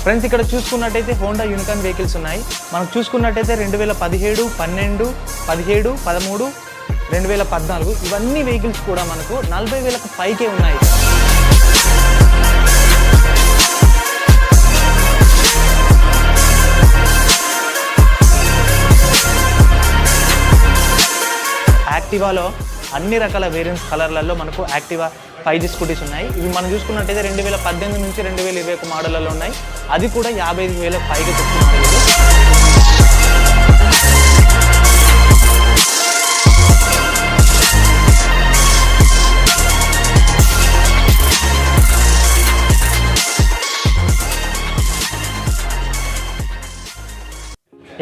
Friends ఇక్కడ చూసుకున్నట్టయితే Honda unicorn vehicles ఉన్నాయి. మనం చూసుకున్నట్టయితే 2017, 12, 17, 13, 2014 ఇవన్నీ వెహికల్స్ కూడా మనకు 40,000కు పైకే ఉన్నాయి. యాక్టివాలో అన్ని రకాల వేరియంట్స్ కలర్లలో మనకు యాక్టివా 5G స్కూటీస్ ఉన్నాయి. ఇవి మనం చూసుకున్నట్టయితే 2018 నుంచి 2021 మోడళ్లలో ఉన్నాయి. అది కూడా 55,000 పైగా చెప్తున్నారు.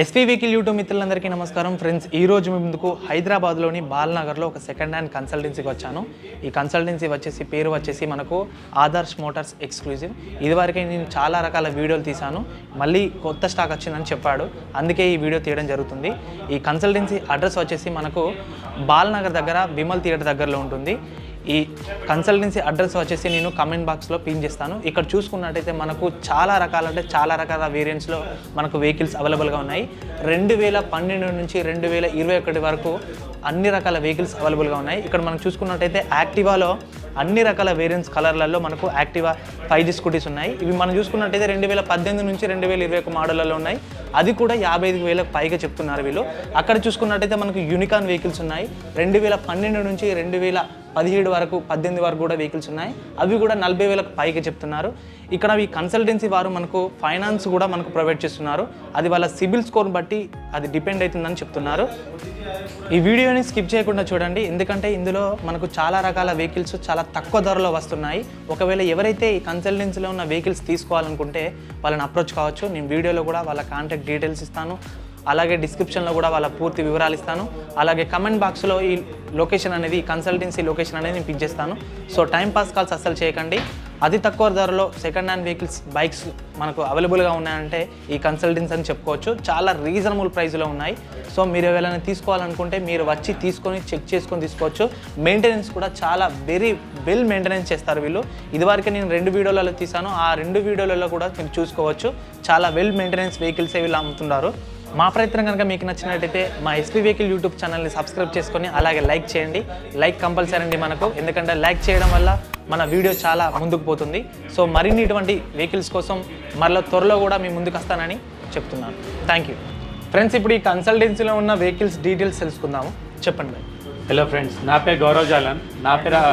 ఎస్పీ వెహికల్ యూట్యూబ్ మిత్రులందరికీ నమస్కారం. ఫ్రెండ్స్, ఈరోజు మీ ముందుకు హైదరాబాద్లోని బాల్నగర్లో ఒక సెకండ్ హ్యాండ్ కన్సల్టెన్సీకి వచ్చాను. ఈ కన్సల్టెన్సీ పేరు వచ్చేసి మనకు ఆదర్శ్ మోటార్స్ ఎక్స్క్లూజివ్. ఇదివరకే నేను చాలా రకాల వీడియోలు తీశాను, మళ్ళీ కొత్త స్టాక్ వచ్చిందని చెప్పాడు, అందుకే ఈ వీడియో తీయడం జరుగుతుంది. ఈ కన్సల్టెన్సీ అడ్రస్ వచ్చేసి మనకు బాల్నగర్ దగ్గర విమల్ థియేటర్ దగ్గరలో ఉంటుంది. ఈ కన్సల్టెన్సీ అడ్రస్ వచ్చేసి నేను కమెంట్ బాక్స్లో పిన్ చేస్తాను. ఇక్కడ చూసుకున్నట్టయితే మనకు చాలా రకాల వేరియంట్స్లో మనకు వెహికల్స్ అవైలబుల్గా ఉన్నాయి. 2012 నుంచి 2021 వరకు అన్ని రకాల వెహికల్స్ అవైలబుల్గా ఉన్నాయి. ఇక్కడ మనం చూసుకున్నట్టయితే యాక్టివాలో అన్ని రకాల వేరియంట్స్ కలర్లలో మనకు యాక్టివా 5G స్కూటీస్ ఉన్నాయి. ఇవి మనం చూసుకున్నట్టయితే 2018 నుంచి 2021 మోడళ్లలో ఉన్నాయి. అది కూడా 55,000 పైగా చెప్తున్నారు వీళ్ళు. అక్కడ చూసుకున్నట్టయితే మనకు యూనికార్న్ వెహికల్స్ ఉన్నాయి. 2012 నుంచి 2017 వరకు 18 వరకు కూడా వెహికల్స్ ఉన్నాయి. అవి కూడా 40,000 పైగా చెప్తున్నారు. ఇక్కడ ఈ కన్సల్టెన్సీ వారు మనకు ఫైనాన్స్ కూడా మనకు ప్రొవైడ్ చేస్తున్నారు. అది వాళ్ళ సిబిల్ స్కోర్ బట్టి అది డిపెండ్ అవుతుందని చెప్తున్నారు. ఈ వీడియోని స్కిప్ చేయకుండా చూడండి, ఎందుకంటే ఇందులో మనకు చాలా రకాల వెహికల్స్ చాలా తక్కువ ధరలో వస్తున్నాయి. ఒకవేళ ఎవరైతే ఈ కన్సల్టెన్సీలో ఉన్న వెహికల్స్ తీసుకోవాలనుకుంటే వాళ్ళని అప్రోచ్ కావచ్చు. నేను వీడియోలో కూడా వాళ్ళ కాంటాక్ట్ డీటెయిల్స్ ఇస్తాను, అలాగే డిస్క్రిప్షన్లో కూడా వాళ్ళ పూర్తి వివరాలు ఇస్తాను. అలాగే కమెంట్ బాక్స్లో ఈ లొకేషన్ అనేది, ఈ కన్సల్టెన్సీ లొకేషన్ అనేది నేను పిక్ చేస్తాను. సో టైం పాస్ కాల్స్ అస్సలు చేయకండి. అతి తక్కువ ధరలో సెకండ్ హ్యాండ్ వెహికల్స్, బైక్స్ మనకు అవైలబుల్గా ఉన్నాయంటే ఈ కన్సల్టెన్సీ అని చెప్పుకోవచ్చు. చాలా రీజనబుల్ ప్రైస్లో ఉన్నాయి. సో మీరు ఎవరైనా తీసుకోవాలనుకుంటే మీరు వచ్చి తీసుకొని చెక్ చేసుకొని తీసుకోవచ్చు. మెయింటెనెన్స్ కూడా చాలా వెరీ వెల్ మెయింటెనెన్స్ చేస్తారు వీళ్ళు. ఇదివరకే నేను 2 వీడియోలలో తీసాను, ఆ 2 వీడియోలలో కూడా మీరు చూసుకోవచ్చు. చాలా వెల్ మెయింటెనెన్స్ వెహికల్సే వీళ్ళు అమ్ముతున్నారు. మా ప్రయత్నం కనుక మీకు నచ్చినట్టయితే మా ఎస్పీ వెహికల్ యూట్యూబ్ ఛానల్ని సబ్స్క్రైబ్ చేసుకొని అలాగే లైక్ చేయండి. లైక్ కంపల్సరీ అండి మనకు, ఎందుకంటే లైక్ చేయడం వల్ల మన వీడియో చాలా ముందుకు పోతుంది. సో మరిన్ని ఇటువంటి వెహికల్స్ కోసం మరలా త్వరలో కూడా మీ ముందుకు వస్తానని చెప్తున్నాను. Thank you. ఫ్రెండ్స్, ఇప్పుడు ఈ కన్సల్టెన్సీలో ఉన్న వెహికల్స్ డీటెయిల్స్ తెలుసుకుందాము. చెప్పండి. హలో ఫ్రెండ్స్, నా పేరు గౌరవ్ జాలన్. నా పేరు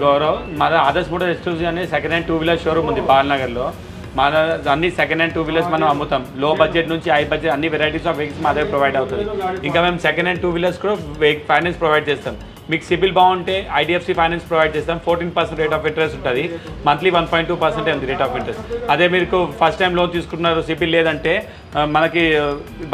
గౌరవ్. మన ఆదర్శ్ మోటార్స్ ఎక్స్క్లూజివ్ అనే సెకండ్ హ్యాండ్ 2 వీలర్ షోరూమ్ ఉంది బాల్నగర్లో. మన అన్ని సెకండ్ హ్యాండ్ 2 వీలర్స్ మనం అమ్ముతాం. లో బడ్జెట్ నుంచి హై బడ్జెట్ అన్ని వెరైటీస్ ఆఫ్ వెహికల్స్ మా దగ్గర ప్రొవైడ్ అవుతుంది. ఇంకా మేము సెకండ్ హ్యాండ్ 2 వీలర్స్ కూడా ఫైనాన్స్ ప్రొవైడ్ చేస్తాం. మీకు సిబిల్ బాగుంటే ఐడిఎఫ్సి ఫైనాన్స్ ప్రొవైడ్ చేస్తాం. 14% రేట్ ఆఫ్ ఇంట్రెస్ట్ ఉంటుంది. మంత్లీ 1.2% ఉంది రేట్ ఆఫ్ ఇంట్రెస్ట్. అదే మీకు ఫస్ట్ టైం లోన్ తీసుకుంటున్నారు, సిబిల్ లేదంటే మనకి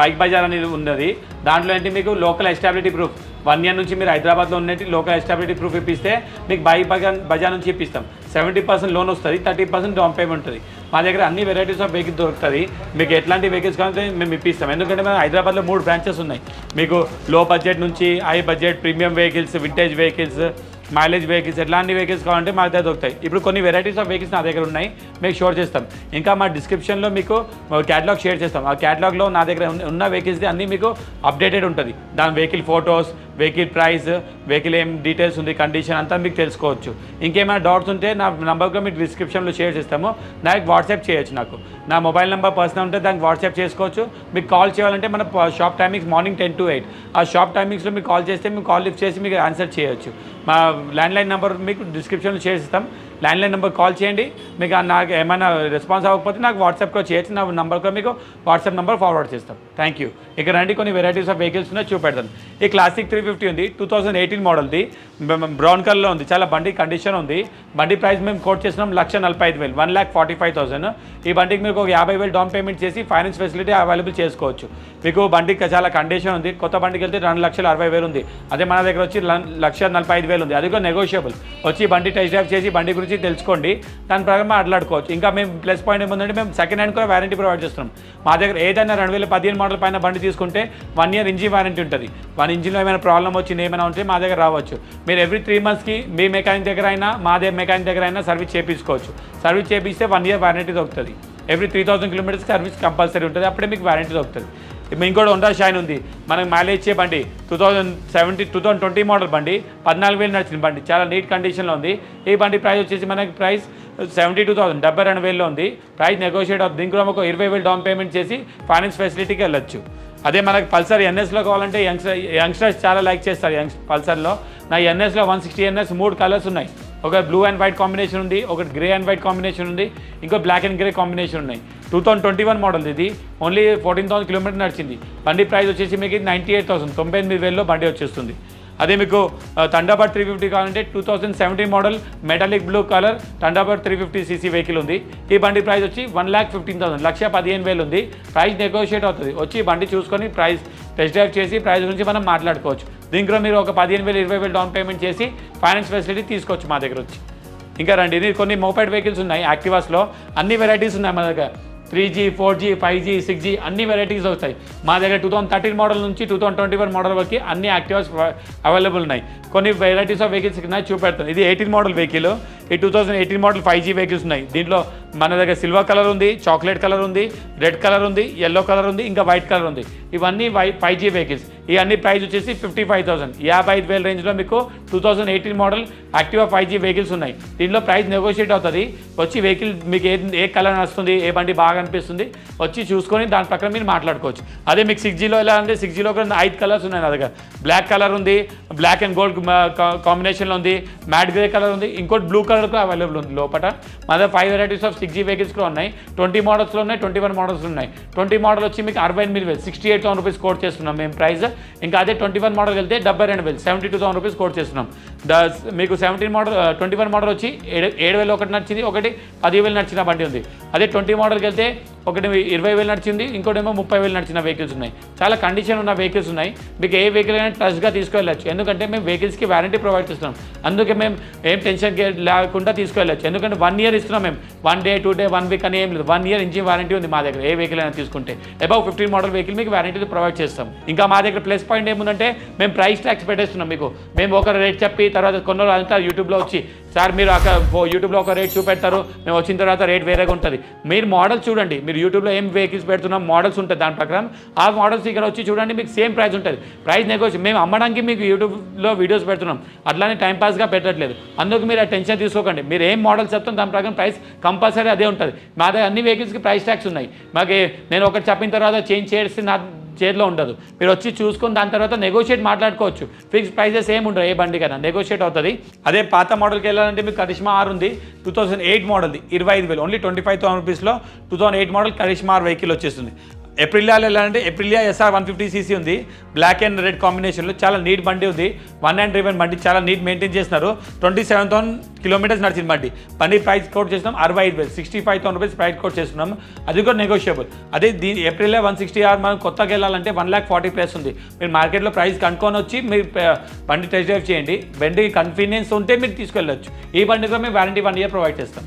బైక్ బజార్ అనేది ఉన్నది. దాంట్లో ఏంటి మీకు లోకల్ ఎస్టాబిలిటీ ప్రూఫ్ 1 ఇయర్ నుంచి మీరు హైదరాబాద్లో ఉన్నట్టు లోకల్ ఎస్టాబిలిటీ ప్రూఫ్ ఇప్పిస్తే మీకు బైక్ బజార్ నుంచి ఇప్పిస్తాం. 70% లోన్ వస్తుంది, 30% డౌన్ పేమెంట్ ఉంటుంది. మా దగ్గర అన్ని వెరైటీస్ ఆఫ్ వెహికల్స్ దొరుకుతుంది. మీకు ఎట్లాంటి వెహికల్స్ కావాలంటే మేము ఇప్పిస్తాం. ఎందుకంటే మేము హైదరాబాద్లో 3 బ్రాంచెస్ ఉన్నాయి. మీకు లో బడ్జెట్ నుంచి high budget, premium vehicles, vintage vehicles, mileage vehicles, ఎట్లాంటి వెహికల్స్ కావాలంటే మా దగ్గర దొరుకుతాయి. ఇప్పుడు కొన్ని వెరైటీస్ ఆఫ్ వెహికల్స్ నా దగ్గర ఉన్నాయి, మీకు షేర్ చేస్తాం. ఇంకా మా డిస్క్రిప్షన్లో మీకు క్యాటలాగ్ షేర్ చేస్తాం. ఆ క్యాటలాగ్లో నా దగ్గర ఉన్న వెహికల్స్ది అన్నీ మీకు అప్డేటెడ్ ఉంటుంది. దాని vehicle photos, vehicle price, vehicle ఏం డీటెయిల్స్ ఉంది, కండిషన్ అంతా మీకు తెలుసుకోవచ్చు. ఇంకేమైనా డౌట్స్ ఉంటే నా నెంబర్గా మీకు డిస్క్రిప్షన్లో షేర్ చేస్తాము. నాకు వాట్సాప్ చేయొచ్చు. నాకు నా మొబైల్ నెంబర్ పర్సనల్ ఉంటే దానికి వాట్సాప్ చేసుకోవచ్చు. మీకు కాల్ చేయాలంటే మన షాప్ టైమింగ్స్ మార్నింగ్ 10 to 8. ఆ షాప్ టైమింగ్స్లో మీకు కాల్ చేస్తే మేము కాల్ లిఫ్ట్ చేసి మీకు ఆన్సర్ చేయొచ్చు. మా ల్యాండ్లైన్ నెంబర్ మీకు డిస్క్రిప్షన్లో చేస్తాం. ల్యాండ్లైన్ నెంబర్ కాల్ చేయండి. మీకు నాకు ఏమైనా రెస్పాన్స్ అవ్వకపోతే నాకు వాట్సాప్లో చేయొచ్చు. నా నెంబర్లో మీకు వాట్సాప్ నెంబర్ ఫార్వర్డ్ చేస్తాం. Thank you. ఇక్కడ రండి, కొన్ని వెరైటీస్ ఆఫ్ వెహికల్స్ ఉన్నాయి, చూపెడతాను. ఈ క్లాసిక్ 350 ఉంది, 2018 మోడల్ది, బ్రౌన్ కలర్లో ఉంది. చాలా బండి కండిషన్ ఉంది. బండి ప్రైస్ మేము కోట్ చేస్తున్నాం 1,45,000, 1,45,000. ఈ బండికి మీకు ఒక 50,000 డౌన్ పేమెంట్ చేసి ఫైనాన్స్ ఫెసిలిటీ అవైలబుల్ చేసుకోవచ్చు. మీకు బండికి చాలా కండిషన్ ఉంది. కొత్త బండికి వెళ్తే 2,60,000 ఉంది. అదే మన దగ్గర వచ్చి 1,45,000 ఉంది. అది కూడా నెగోషియబుల్. వచ్చి బండి టెస్ట్ డ్రైవ్ చేసి బండి గురించి తెలుసుకోండి, దాని ప్రకారం మాట్లాడుకోవచ్చు. ఇంకా మేము ప్లస్ పాయింట్ ఏముందంటే మేము సెకండ్ హ్యాండ్ కూడా వారంటీ ప్రొవైడ్ చేస్తున్నాం. మా దగ్గర ఏదైనా 2015 మోడల్ పైన బండి తీసుకుంటే 1 year ఇంజిన్ వారంటీ ఉంటుంది. 1 ఇంజిన్లో ఏమైనా ప్రాబ్లం వచ్చింది ఏమైనా ఉంటే మా దగ్గర రావచ్చు. మీరు ఎవ్రీ 3 monthsకి మీ మెకానిక్ దగ్గర అయినా మాదే మెకానిక్ దగ్గర అయినా సర్వీస్ చేయించుకోవచ్చు. సర్వీస్ చేపిస్తే 1 year వారంటీ దొరుకుతుంది. ఎవ్రీ 3000 కిలోమీటర్స్ సర్వీస్ కంపల్సరీ ఉంటుంది, అప్పుడే మీకు వారంటీ దొరుకుతుంది. ఇంకోటి హోండా షైన్ ఉంది, మనకు మైలేజ్ ఇచ్చే బండి 2020 మోడల్ బండి, 14,000 నడిచిన బండి, చాలా నీట్ కండిషన్లో ఉంది. ఈ బండి ప్రైస్ వచ్చేసి మనకి ప్రైస్ 72,000 72,000లో ఉంది. ప్రైస్ నెగోషియేట్ అవుతుంది. దీనికి కూడా ఒక 20,000 డౌన్ పేమెంట్ చేసి ఫైనాన్స్ ఫెసిలిటీకి వెళ్ళొచ్చు. అదే మనకి పల్సర్ ఎన్ఎస్లో కావాలంటే యంగ్స్టర్స్ చాలా లైక్ చేస్తారు పల్సర్లో. నా ఎన్ఎస్లో 160 ఎన్ఎస్ 3 కలర్స్ ఉన్నాయి. ఒక బ్లూ అండ్ వైట్ కాంబినేషన్ ఉంది, ఒకటి గ్రే అండ్ వైట్ కాంబినేషన్ ఉంది, ఇంకో బ్లాక్ అండ్ గ్రే కాంబినేషన్ ఉన్నాయి. 2021 మోడల్ ఇది, ఓన్లీ 14,000 కిలోమీటర్ నడిచింది. బండి ప్రైస్ వచ్చేసి మీకు 98,000 98,000లో బండి వచ్చేస్తుంది. అదే మీకు థండర్బర్డ్ 350 కావాలంటే 2017 model metallic blue colour Thunderbird 350cc vehicle ఉంది. ఈ బండి ప్రైస్ వచ్చి 1,15,000 1,15,000 ఉంది. ప్రైస్ నెగోషియేట్ అవుతుంది. వచ్చి బండి చూసుకొని ప్రైస్ టెస్ట్ డ్రైవ్ చేసి ప్రైస్ గురించి మనం మాట్లాడుకోవచ్చు. దీంట్లో మీరు ఒక 15,000 20,000 డౌన్ పేమెంట్ చేసి ఫైనాన్స్ ఫెసిలిటీ తీసుకోవచ్చు మా దగ్గర వచ్చి. ఇంకా రండి, ఇది కొన్ని మోపైడ్ వెహికల్స్ ఉన్నాయి. యాక్టివాస్లో అన్ని వెరైటీస్ ఉన్నాయి మన దగ్గర. 3G 4G 5G 6G అన్ని వెరైటీస్ వస్తాయి మా దగ్గర. 2013 మోడల్ నుంచి 2021 మోడల్ వరకు అన్ని యాక్టివాస్ అవైలబుల్ ఉన్నాయి. కొన్ని వెరైటీస్ ఆఫ్ వెహికల్స్ ఉన్నాయి, చూపెడతాను. ఇది 18 మోడల్ వెహికల్. ఈ 2018 మోడల్ 5G వెహికల్స్ ఉన్నాయి. దీంట్లో మన దగ్గర సిల్వర్ కలర్ ఉంది, చాక్లెట్ కలర్ ఉంది, రెడ్ కలర్ ఉంది, ఎల్లో కలర్ ఉంది, ఇంకా వైట్ కలర్ ఉంది. ఇవన్నీ 5G వెహికల్స్. ఈ అన్ని ప్రైస్ వచ్చేసి 55,000 55,000 రేంజ్లో మీకు 2018 మోడల్ యాక్టివా 5G వెహికల్స్ ఉన్నాయి. దీంట్లో ప్రైస్ నెగోషియేట్ అవుతుంది. వచ్చి వెహికల్ మీకు ఏ కలర్ వస్తుంది, ఏ బండి బాగా అనిపిస్తుంది వచ్చి చూసుకొని దాని ప్రకారం మీరు మాట్లాడుకోవచ్చు. అదే మీకు 6Gలో ఎలా అంటే 6Gలో కూడా 5 కలర్స్ ఉన్నాయి నా దగ్గర. బ్లాక్ కలర్ ఉంది, బ్లాక్ అండ్ గోల్డ్ కాంబినేషన్లో ఉంది, మ్యాట్ గ్రే కలర్ ఉంది, ఇంకోటి బ్లూ కలర్ కూడా అవైలబుల్ ఉంది లోపల. మా దగ్గర 5 వెరైటీస్ ఆఫ్ 6G వెహికల్స్ కూడా ఉన్నాయి. 20 మోడల్స్లో ఉన్నాయి, 21 మోడల్స్ ఉన్నాయి. 20 మోడల్ వచ్చి మీకు 68,000 68,000 రూపీస్ కోట్ చేస్తున్నాం మేము ప్రైస్. ఇంకా అదే 21 మోడల్ వెళ్తే 72,000 72,000 రూపీస్ కోట్ చేస్తున్నాం. మీకు 21 మోడల్ వచ్చి 7,000 ఒకటి నడిచింది, ఒకటి 10,000 నడిచిన బండి ఉంది. అదే 20 మోడల్కి వెళ్తే ఒకటి 20,000 నడిచింది, ఇంకోటేమో 30,000 నడిచిన వెహికల్స్ ఉన్నాయి. చాలా కండిషన్ ఉన్న వెహికల్స్ ఉన్నాయి. మీకు ఏ వెహికల్ అయినా ట్రస్ట్గా తీసుకెళ్ళచ్చు, ఎందుకంటే మేము వెహికల్స్కి వారంటీ ప్రొవైడ్ చేస్తున్నాం. అందుకే మేము ఏం టెన్షన్ లేకుండా తీసుకెళ్ళచ్చు, ఎందుకంటే 1 year ఇస్తున్నాం మేము. 1 day 2 day 1 week అని ఏం లేదు. 1 year ఇంజిన్ వారంటీ ఉంది మా దగ్గర. ఏ వెహికల్ అయినా తీసుకుంటే అబౌవ్ 15 మోడల్ వెహికల్ మీకు వారంటీ ప్రొవైడ్ చేస్తాం. ఇంకా మా దగ్గర ప్లస్ పాయింట్ ఏముందంటే మేము ప్రైస్ ట్యాక్స్ పెట్టేస్తున్నాం మీకు. మేము ఒక రేట్ చెప్పి తర్వాత కొన్ని రోజులు అంతా యూట్యూబ్లో వచ్చి సార్ మీరు అక్కడ యూట్యూబ్లో ఒక రేట్ చూపెడతారు, మేము వచ్చిన తర్వాత రేట్ వేరేగా ఉంటుంది. మీరు మోడల్స్ చూడండి, మీరు యూట్యూబ్లో ఏం వెహికల్స్ పెడుతున్నాం మోడల్స్ ఉంటుంది, దాని ప్రకారం ఆ మోడల్స్ ఇక్కడ వచ్చి చూడండి, మీకు సేమ్ ప్రైస్ ఉంటుంది. ప్రైస్ నెగోషియేట్ మేము అమ్మడానికి మీకు యూట్యూబ్లో వీడియోస్ పెడుతున్నాం, అట్లానే టైంపాస్గా పెట్టట్లేదు. అందుకు మీరు ఆ టెన్షన్ తీసుకోకండి. మీరు ఏం మోడల్స్ చెప్తాం దాని ప్రకారం ప్రైస్ కంపల్సరీ అదే ఉంటుంది. మా దగ్గర అన్ని వెహికల్స్కి ప్రైస్ ట్యాక్స్ ఉన్నాయి. మాకు నేను ఒకటి చెప్పిన తర్వాత చేంజ్ చేసి నా చేతిలో ఉండదు. మీరు వచ్చి చూసుకొని దాని తర్వాత నెగోషియేట్ మాట్లాడుకోవచ్చు. ఫిక్స్ ప్రైజెస్ ఏమి ఉండవు, ఏ బండి కన్నా నెగోషియేట్ అవుతుంది. అదే పాత మోడల్కి వెళ్ళాలంటే మీకు కరిష్మా ఆర్ ఉంది, 2008 మోడల్ది 25,000 ఓన్లీ 25,000 రూపీస్లో 2008 మోడల్ కరిష్మా ఆర్ వెహికల్ వచ్చేస్తుంది. ఎప్రిలియాలో వెళ్ళాలంటే ఎప్రిలియా SR 150cc ఉంది, బ్లాక్ అండ్ రెడ్ కాంబినేషన్లో. చాలా నీట్ బండి ఉంది, 1 and driven బండి, చాలా నీట్ మెయింటైన్ చేస్తున్నారు. 27,000 కిలోమీటర్స్ నడిచింది బండి ప్రైస్ కోట్ చేస్తున్నాం 65,000 65,000 రూపీస్ ప్రైస్ కోట్ చేస్తున్నాం. అది కూడా నెగోషియబుల్. అదే ఏప్రిల్లో 160R మనం కొత్తగా వెళ్ళాలంటే 1,40,000+ ఉంది. మీరు మార్కెట్లో ప్రైస్ కనుక్కొని వచ్చి మీరు బండి టెస్ట్ డ్రైవ్ చేయండి. బండి కన్వీనియన్స్ ఉంటే మీరు తీసుకెళ్ళచ్చు. ఈ బండిలో మేము వారంటీ 1 year ప్రొవైడ్ చేస్తాం.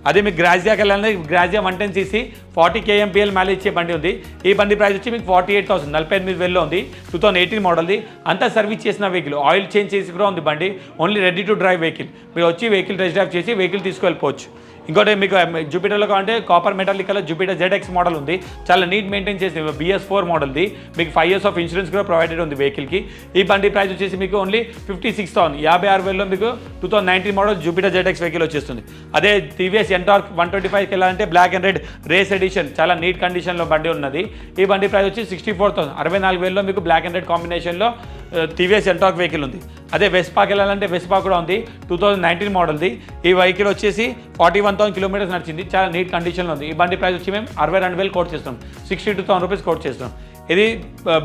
అదే మీకు గ్రాజియాకి వెళ్ళాలంటే గ్రాజియా 110cc 40 kmpl మైలేజ్ ఇచ్చే బండి ఉంది. ఈ బండి ప్రైస్ వచ్చి మీకు 48,000 48,000లో ఉంది. 2018 మోడల్ది. అంతా సర్వీస్ చేసిన వెహికల్, ఆయిల్ చేంజ్ చేసి కూడా ఉంది బండి. Only ready to drive vehicle. మీరు వచ్చి వెహికల్ టెస్ట్ డ్రైవ్ చేసి వెహికల్ తీసుకెళ్ళిపోవచ్చు. ఇంకోటి మీకు జూపిటర్లో కావాలంటే copper metallic colour Jupiter ZX model ఉంది, చాలా నీట్ మెయింటైన్ చేసింది. BS4 మోడల్ది. మీకు 5 years ఆఫ్ ఇన్సూరెన్స్ కూడా ప్రొవైడెడ్ ఉంది వెహికల్కి. ఈ బండి ప్రైస్ వచ్చేసి మీకు ఓన్లీ 56,000 56,000లో మీకు 2019 మోడల్ జూపిటర్ ZX వెహికల్ వచ్చేస్తుంది. అదే TVS NTORQ 125కి వెళ్ళాలంటే black and red race edition, చాలా నీట్ కండిషన్లో బండి ఉన్నది. ఈ బండి ప్రైస్ వచ్చి 64,000 64,000లో మీకు బ్లాక్ అండ్ రెడ్ కాంబినేషన్లో TVS NTORQ వెహికల్ ఉంది. అదే వెస్పాకి వెళ్ళాలంటే వెస్పా కూడా ఉంది, 2019 మోడల్ది. ఈ వెహికల్ వచ్చేసి 41,000 కిలోమీటర్స్ నడిచింది, చాలా నీట్ కండిషన్లో ఉంది. ఈ బండి ప్రైస్ వచ్చి మేము 62,000 కోట్ చేస్తాం, 62,000 రూపీస్ కోట్ చేస్తాం. ఇది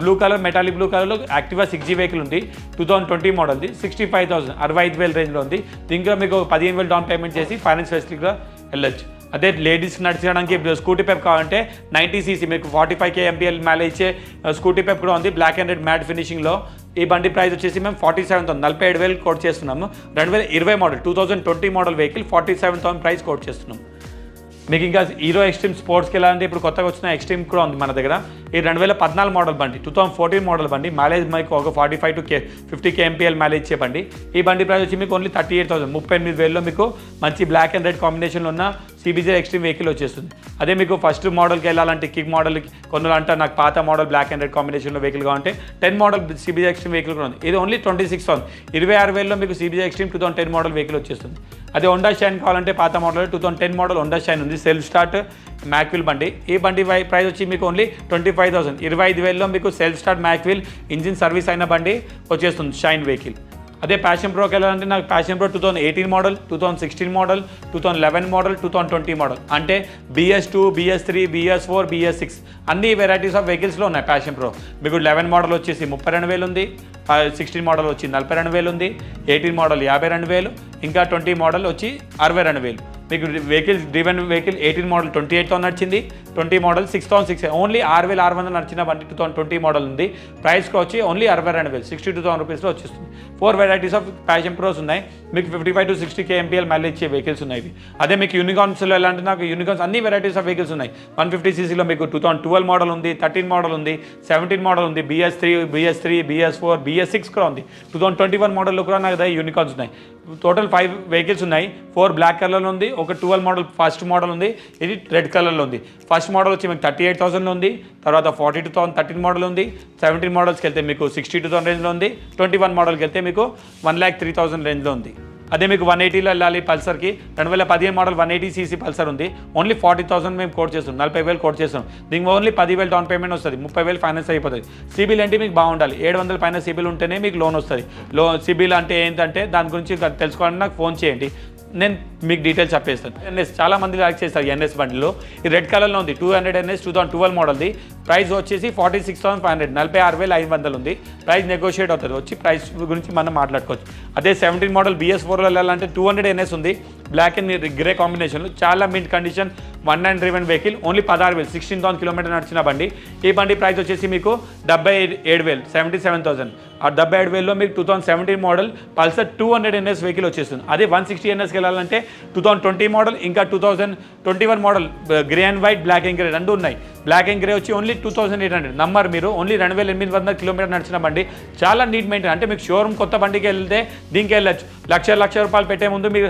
బ్లూ కలర్ మెటాలిక్ బ్లూ కలర్లో యాక్టివా 6G వెహికల్ ఉంది, 2020 మోడల్ది. 65,000 65,000 రేంజ్లో ఉంది. దీంట్లో మీకు 15,000 డౌన్ పేమెంట్ చేసి ఫైనాన్స్ ఫెసిలిటీ కూడా వెళ్ళచ్చు. అదే లేడీస్ నడిచడానికి స్కూటీ పెప్ కావాలంటే 90cc మీకు 45 kmpl మైలేజ్ ఇచ్చే స్కూటీ పెప్ కూడా ఉంది, బ్లాక్ అండ్ రెడ్ మ్యాట్ ఫినిషింగ్లో. ఈ బండి ప్రైస్ వచ్చేసి మేము 47,000 47,000 కోట్ చేస్తున్నాము. 2020 model 2020 model vehicle 47,000 price coat చేస్తున్నాం. మీకు ఇంకా హీరో ఎక్స్ట్రీమ్ స్పోర్ట్స్కి వెళ్ళాలంటే ఇప్పుడు కొత్తగా వచ్చిన ఎక్స్ట్రీమ్ కూడా ఉంది మన దగ్గర. ఈ 2014 మోడల్ బండి, 2014 మోడల్ బండి. మైలేజ్ మీకు ఒక 45 to 50 kmpl మైలేజ్ ఇచ్చే బండి. ఈ బండి ప్రైస్ వచ్చి మీకు ఓన్లీ 38,000 38,000లో మీకు మంచి బ్లాక్ అండ్ రెడ్ కాంబినేషన్లో ఉన్న CBJ ఎక్స్ట్రీమ్ వెహికల్ వచ్చేస్తుంది. అదే మీకు ఫస్ట్ మోడల్కి వెళ్ళాలంటే కిక్ మోడల్కి కొనాలంటే నాకు పాత మోడల్ బ్లాక్ అండ్ రెడ్ కాంబినేషన్లో వెహికల్ కావాలంటే 10 మోడల్ CBJ ఎక్స్ట్రీమ్ వెహికల్ కూడా ఉంది. ఇది ఓన్లీ 26,000 26,000లో మీకు CBJ ఎక్స్ట్రీమ్ 2010 మోడల్ వెహికల్ వచ్చేస్తుంది. అదే హోండా షైన్ కావాలంటే పాత మోడల్ 2010 మోడల్ హోండా షైన్ ఉంది, సెల్ఫ్ స్టార్ట్ మ్యాక్విల్ బండి. ఈ బండి ప్రైస్ వచ్చి మీకు ఓన్లీ 25,000 25,000లో మీకు సెల్ఫ్ స్టార్ట్ మ్యాక్విల్ ఇంజిన్ సర్వీస్ అయిన బండి వచ్చేస్తుంది షైన్ వెహికల్. అదే ప్యాషన్ ప్రోకి వెళ్ళాలంటే నాకు passion pro 2018 model 2016 model 2011 model 2020 model అంటే BS2 BS3 BS4 BS6 అన్ని వెరైటీస్ ఆఫ్ వెహికల్స్లో ఉన్నాయి. ప్యాషన్ ప్రో మీకు 11 మోడల్ వచ్చేసి 32,000 ఉంది, 16 మోడల్ వచ్చి 42,000 ఉంది, 18 మోడల్ 52,000, ఇంకా 20 మోడల్ వచ్చి 62,000. మీకు వెహికల్ డ్రివెన్ వెహికల్ 18 మోడల్ 28,000 నడిచింది, 20 మోడల్ 6,600 ఓన్లీ 6,600 నడిచిన బండి 2020 మోడల్ ఉంది. ప్రైస్కి వచ్చి ఓన్లీ 62,000 62,000 రూపీస్లో వచ్చేస్తుంది. 4 వెరైటీస్ ఆఫ్ ప్యాషన్ ప్రోస్ ఉన్నాయి. మీకు 55 to 60 kmpl మైలేజ్ ఇచ్చే వెహికల్స్ ఉన్నాయి. అదే మీకు యూనికార్న్స్లో ఎలా అంటే నాకు యూనికార్న్స్ అన్ని వెరైటీస్ ఆఫ్ వెహికల్స్ ఉన్నాయి. 150cc మీకు 2012 మోడల్ ఉంది, 13 మోడల్ ఉంది, 17 మోడల్ ఉంది, BS3 BS4 BS6 కూడా ఉంది. 2021 మోడల్లో కూడా నాకు దగ్గర యూనికార్న్స్ ఉన్నాయి. టోటల్ 5 వెహికల్స్ ఉన్నాయి. 4 బ్లాక్ కలర్లో ఉంది, ఒక 12 మోడల్ ఫస్ట్ మోడల్ ఉంది, ఇది రెడ్ కలర్లో ఉంది. ఫస్ట్ మోడల్ వచ్చి మీకు 38,000లో ఉంది, తర్వాత 42,000 13 మోడల్ ఉంది, 17 మోడల్స్కి వెళ్తే మీకు 62,000 రేంజ్లో ఉంది, 21 మోడల్కి వెళ్తే మీకు 1,03,000 రేంజ్లో ఉంది. అదే మీకు 180లో వెళ్ళాలి పల్సర్కి 2015 మోడల్ 180cc పల్సర్ ఉంది, ఓన్లీ 40,000 మేము కోట్ చేస్తాం, 40,000 కోట్ చేస్తాం. దీనికి ఓన్లీ 10,000 డౌన్ పేమెంట్ వస్తుంది, 30,000 ఫైనాన్స్ అయిపోతుంది. సిబిల్ అంటే మీకు బాగుండాలి, 700 పైన సిబిల్ ఉంటేనే మీకు లోన్ వస్తుంది. సిబిల్ అంటే ఏంటంటే దాని గురించి తెలుసుకోవాలని నాకు ఫోన్ చేయండి, నేను మీకు డీటెయిల్స్ చెప్పేస్తాను. NS చాలా మంది లైక్ చేస్తారు. NS బండిలో ఈ రెడ్ కలర్లో ఉంది 200 NS 2012 మోడల్ది. ప్రైస్ వచ్చేసి 46,500 46,500 ఉంది. ప్రైస్ నెగోషియేట్ అవుతుంది, వచ్చి ప్రైస్ గురించి మనం మాట్లాడుకోవచ్చు. అదే 17 మోడల్ BS4లో వెళ్ళాలంటే 200 NS ఉంది, బ్లాక్ అండ్ గ్రే కాంబినేషన్లో చాలా mint condition 1 and driven vehicle, only 16,000 16,000 kilometre నడిచిన బండి. ఈ బండి ప్రైస్ వచ్చేసి మీకు 77,000 77,000. ఆ 77,000లో మీకు 2017 మోడల్ పల్సర్ 200 NS వెహికల్ వచ్చేస్తుంది. అదే 160 NSకి వెళ్ళాలంటే 2020 మోడల్ ఇంకా 2021 model grey and white black and grey రెండు ఉన్నాయి. బ్లాక్ అండ్ గ్రే వచ్చి ఓన్లీ 2,800 నంబర్, మీరు ఓన్లీ 2,800 కిలోమీటర్ నడిచిన బండి, చాలా నీట్ మెయింటైన్. అంటే మీకు షోరూమ్ కొత్త బండికి వెళ్తే దీనికి వెళ్ళచ్చు, లక్ష రూపాయలు పెట్టే ముందు మీరు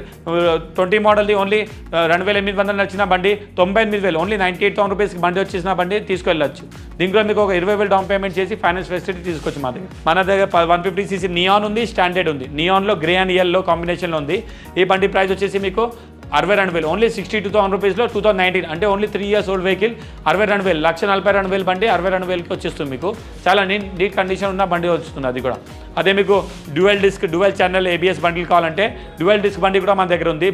20 మోడల్ది ఓన్లీ 2,800 నడిచిన బండి 98,000 ఓన్లీ 98,000 రూపీస్కి బండి వచ్చేసిన బండి తీసుకెళ్ళచ్చు. దీంట్లో మీకు ఒక 20,000 డౌన్ పేమెంట్ చేసి ఫైనాన్స్ ఫెసిలిటీ తీసుకోవచ్చు. మన దగ్గర 150cc నియాన్ ఉంది, స్టాండర్డ్ ఉంది. నియాన్లో గ్రే అండ్ ఎల్లో కాంబినేషన్లో ఉంది. ఈ బండి ప్రైస్ వచ్చేసి మీకు 62,000 ఓన్లీ 62,000 రూపీస్లో 2019 అంటే ఓన్లీ 3 years ఓల్డ్ వెహికల్ 62,000 1,42,000 బండి 62,000కి వచ్చేస్తుంది. మీకు చాలా నీట్ కండిషన్ ఉన్న బండి వస్తుంది. అది కూడా అదే మీకు డ్యూయల్ ఛానల్ ABS బండిలు కావాలంటే డ్యూయల్ డిస్క్ బండి కూడా మన దగ్గర ఉంది,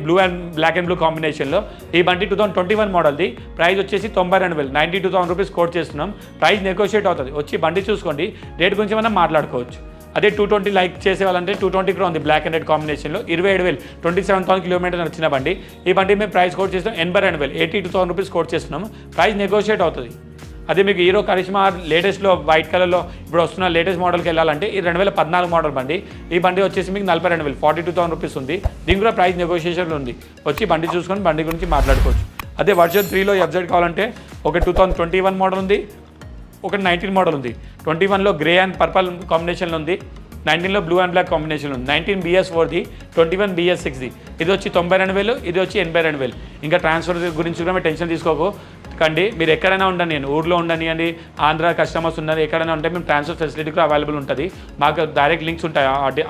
బ్లాక్ అండ్ బ్లూ కాంబినేషన్లో. ఈ బండి 2021 మోడల్ది. ప్రైస్ వచ్చేసి 92,000 92,000 రూపీస్ కోట్ చేస్తున్నాం. ప్రైస్ నెగోషియేట్ అవుతుంది, వచ్చి బండి చూసుకోండి, రేట్ గురించి మనం మాట్లాడుకోవచ్చు. అదే 220 లైక్ చేసే వాళ్ళంటే 220 కూడా ఉంది, బ్లాక్ అండ్ రెడ్ కాంబినేషన్లో 27,000 27,000 కిలోమీటర్ నడిచిన బండి. ఈ బండి మేము ప్రైస్ కోట్ చేస్తాం 82,000 82,000 రూపీస్ కోట్ చేస్తున్నాం. ప్రైస్ నెగోషియేట్ అవుతుంది. అదే మీకు హీరో కరిష్మా లేటెస్ట్లో వైట్ కలర్లో ఇప్పుడు వస్తున్న లేటెస్ట్ మోడల్కి వెళ్ళాలంటే ఈ 2014 మోడల్ బండి. ఈ బండి వచ్చేసి మీకు 42,000 42,000 రూపీస్ ఉంది. దీనికి కూడా ప్రైస్ నెగోషియేషన్ ఉంది, వచ్చి బండి చూసుకొని బండి గురించి మాట్లాడుకోవచ్చు. అదే వర్షన్ 3లో FZ కావాలంటే ఒక 2021 మోడల్ ఉంది, ఒక 19 మోడల్ ఉంది. 21లో గ్రే అండ్ పర్పల్ కాంబినేషన్లో ఉంది, 19లో బ్లూ అండ్ బ్లాక్ కాంబినేషన్లో ఉంది. 19 BS4ది, 21 BS6ది. ఇది వచ్చి 92,000, ఇది వచ్చి 82,000. ఇంకా ట్రాన్స్ఫర్ గురించి కూడా మీరు టెన్షన్ తీసుకోకండి, మీరు ఎక్కడైనా ఉండండి, నేను ఊర్లో ఉండని అని ఆంధ్ర కస్టమర్స్ ఉన్నారు, ఎక్కడైనా ఉంటే మేము ట్రాన్స్ఫర్ ఫెసిలిటీ కూడా అవైలబుల్ ఉంటుంది. మాకు డైరెక్ట్ లింక్స్ ఉంటాయి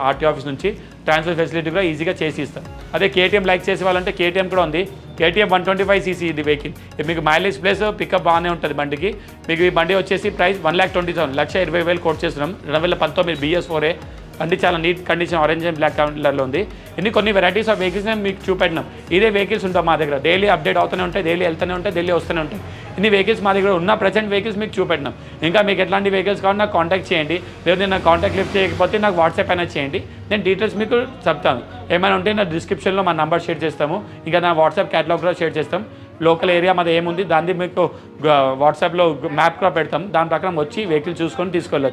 ఆర్టీ ఆఫీస్ నుంచి, ట్రాన్స్ఫర్ ఫెసిలిటీ కూడా ఈజీగా చేసి ఇస్తాం. అదే KTM లైక్ చేసే వాళ్ళంటే KTM కూడా ఉంది. KTM 125cc ఇది వెహికల్, మీకు మైలేజ్ ప్లస్ పికప్ బాగానే ఉంటుంది బండికి. మీకు ఈ బండి వచ్చేసి ప్రైస్ 1,20,000 1,20,000 కోట్ చేస్తున్నాం. 2019 BS4 బండి చాలా neat condition, orange and black కలర్లో ఉంది. కొన్ని వెరైటీస్ ఆఫ్ వెహికల్స్ మీకు చూపెట్టినాం. ఇదే వెహికల్స్ ఉంటాయి మా దగ్గర, డైలీ అప్డేట్ అవుతూనే ఉంటాయి, డైలీ వెళ్తూనే ఉంటాయి, డైలీ వస్తూనే ఉంటాయి. ఇన్ని వెహికల్స్ మా దగ్గర ఉన్న ప్రజెంట్ వెహికల్స్ మీకు చూపెట్టినాం. ఇంకా మీకు ఎట్లాంటి వెహికల్స్ కావాలి నాకు కాంటాక్ట్ చేయండి, లేదా నాకు కాంటాక్ట్ లిఫ్ట్ చేయకపోతే నాకు వాట్సాప్ అయినా చేయండి, నేను డీటెయిల్స్ మీకు చెప్తాను. ఏమైనా ఉంటే నా డిస్క్రిప్షన్లో మా నెంబర్ షేర్ చేస్తాము, ఇంకా నా వాట్సాప్ క్యాటలాగ్ కూడా షేర్ చేస్తాం. లోకల్ ఏరియా మాది ఏముంది దాన్ని మీకు వాట్సాప్లో మ్యాప్ కూడా పెడతాం, దాని ప్రకారం వచ్చి వెహికల్ చూసుకొని తీసుకెళ్ళచ్చు.